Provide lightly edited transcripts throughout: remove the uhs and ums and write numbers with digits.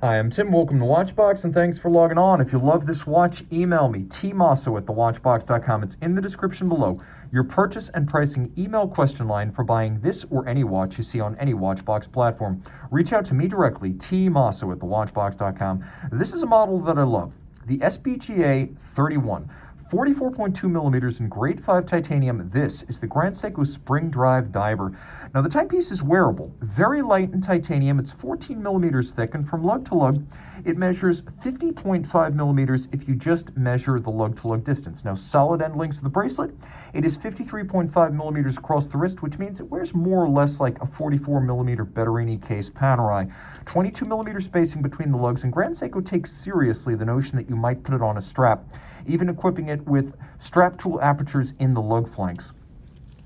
Hi, I'm Tim. Welcome to Watchbox, and thanks for logging on. If you love this watch, email me, tmosso at thewatchbox.com. It's in the description below. Your purchase and pricing email question line for buying this or any watch you see on any Watchbox platform. Reach out to me directly, tmosso at thewatchbox.com. This is a model that I love, the SBGA031. 44.2 millimeters in grade 5 titanium. This is the Grand Seiko Spring Drive Diver. Now the timepiece is wearable, very light in titanium. It's 14 millimeters thick, and from lug to lug, it measures 50.5 millimeters if you just measure the lug to lug distance. Now solid end links of the bracelet, it is 53.5 millimeters across the wrist, which means it wears more or less like a 44 millimeter Betterini case Panerai. 22 millimeter spacing between the lugs, and Grand Seiko takes seriously the notion that you might put it on a strap, even equipping it with strap tool apertures in the lug flanks.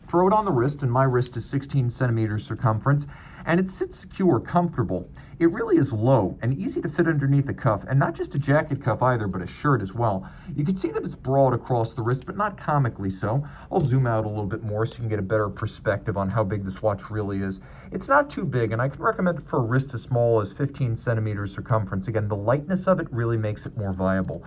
Throw it on the wrist, and my wrist is 16 centimeters circumference, and it sits secure, comfortable. It really is low and easy to fit underneath a cuff, and not just a jacket cuff either, but a shirt as well. You can see that it's broad across the wrist, but not comically so. I'll zoom out a little bit more so you can get a better perspective on how big this watch really is. It's not too big, and I can recommend it for a wrist as small as 15 centimeters circumference. Again, the lightness of it really makes it more viable.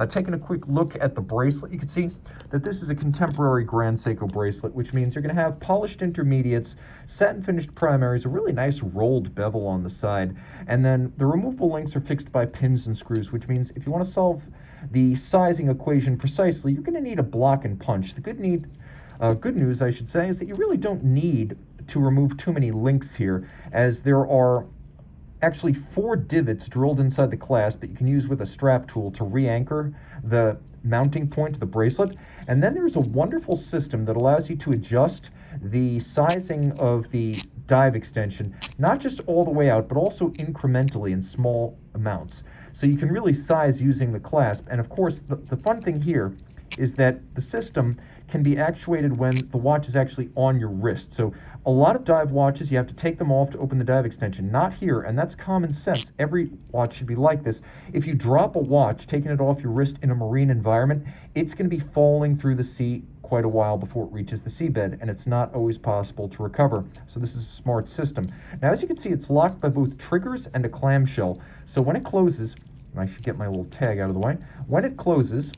Taking a quick look at the bracelet, you can see that this is a contemporary Grand Seiko bracelet, which means you're going to have polished intermediates, satin finished primaries, a really nice rolled bevel on the side, and then the removable links are fixed by pins and screws, which means if you want to solve the sizing equation precisely, you're going to need a block and punch. The good news, I should say, is that you really don't need to remove too many links here, as there are actually 4 divots drilled inside the clasp that you can use with a strap tool to re-anchor the mounting point to the bracelet. And then there's a wonderful system that allows you to adjust the sizing of the dive extension, not just all the way out, but also incrementally in small amounts. So you can really size using the clasp. And of course, the fun thing here is that the system can be actuated when the watch is actually on your wrist. So a lot of dive watches, you have to take them off to open the dive extension. Not here, and that's common sense. Every watch should be like this. If you drop a watch, taking it off your wrist in a marine environment, it's going to be falling through the sea quite a while before it reaches the seabed, and it's not always possible to recover. So this is a smart system. Now, as you can see, it's locked by both triggers and a clamshell. So when it closes, and I should get my little tag out of the way, when it closes,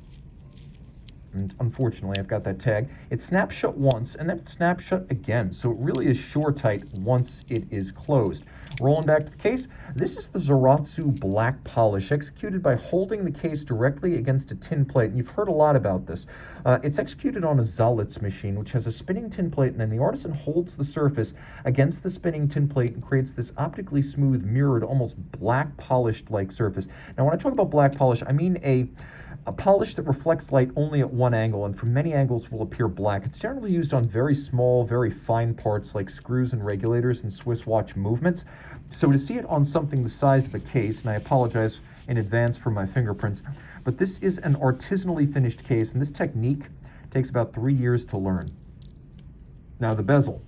and unfortunately I've got that tag, it snaps shut once and then it snaps shut again, so it really is sure tight once it is closed. Rolling back to the case, this is the Zaratsu black polish, executed by holding the case directly against a tin plate, and you've heard a lot about this. It's executed on a Zalitz machine, which has a spinning tin plate, and then the artisan holds the surface against the spinning tin plate and creates this optically smooth, mirrored, almost black polished-like surface. Now, when I talk about black polish, I mean a polish that reflects light only at one angle, and from many angles will appear black. It's generally used on very small, very fine parts like screws and regulators and Swiss watch movements. So to see it on something the size of a case, and I apologize in advance for my fingerprints, but this is an artisanally finished case, and this technique takes about 3 years to learn. Now the bezel.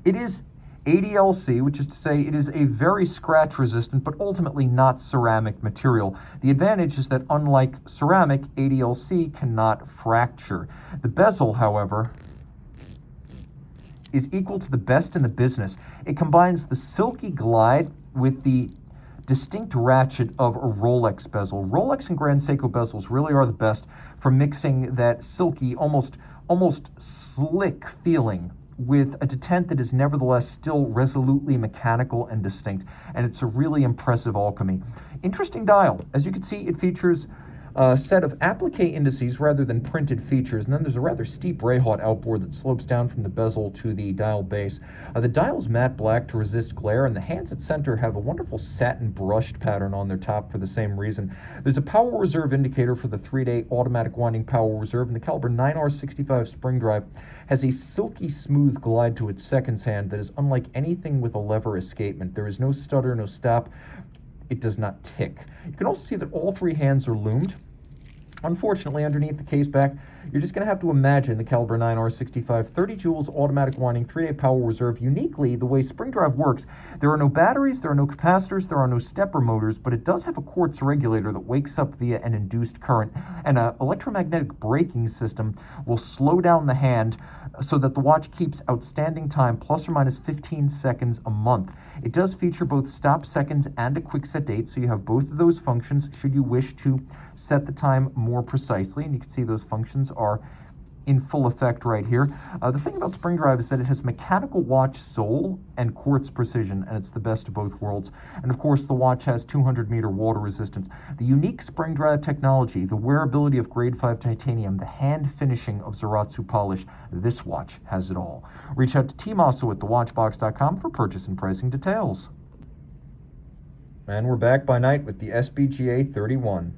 It is ADLC, which is to say it is a very scratch resistant but ultimately not ceramic material. The advantage is that unlike ceramic, ADLC cannot fracture. The bezel, however, is equal to the best in the business. It combines the silky glide with the distinct ratchet of a Rolex bezel. Rolex and Grand Seiko bezels really are the best for mixing that silky, almost slick feeling with a detent that is nevertheless still resolutely mechanical and distinct, and it's a really impressive alchemy. Interesting dial. As you can see, it features a set of applique indices rather than printed features, and then there's a rather steep Rayhaut outboard that slopes down from the bezel to the dial base. The dial is matte black to resist glare, and the hands at center have a wonderful satin brushed pattern on their top for the same reason. There's a power reserve indicator for the 3-day automatic winding power reserve, and the caliber 9R65 spring drive has a silky smooth glide to its seconds hand that is unlike anything with a lever escapement. There is no stutter, no stop. It does not tick. You can also see that all 3 hands are loomed. Unfortunately, underneath the case back, You're just going to have to imagine the caliber 9R65 30 joules automatic winding 3-day power reserve. Uniquely, the way spring drive works, there are no batteries, there are no capacitors, there are no stepper motors, but it does have a quartz regulator that wakes up via an induced current, and an electromagnetic braking system will slow down the hand so that the watch keeps outstanding time plus or minus 15 seconds a month. It does feature both stop seconds and a quick set date, so you have both of those functions should you wish to set the time more precisely, and you can see those functions are in full effect right here. The thing about spring drive is that it has mechanical watch sole and quartz precision, and it's the best of both worlds. And of course, the watch has 200-meter water resistance. The unique spring drive technology, the wearability of grade 5 titanium, the hand finishing of Zaratsu polish, this watch has it all. Reach out to Tim Mosso at thewatchbox.com for purchase and pricing details. And we're back by night with the SBGA031.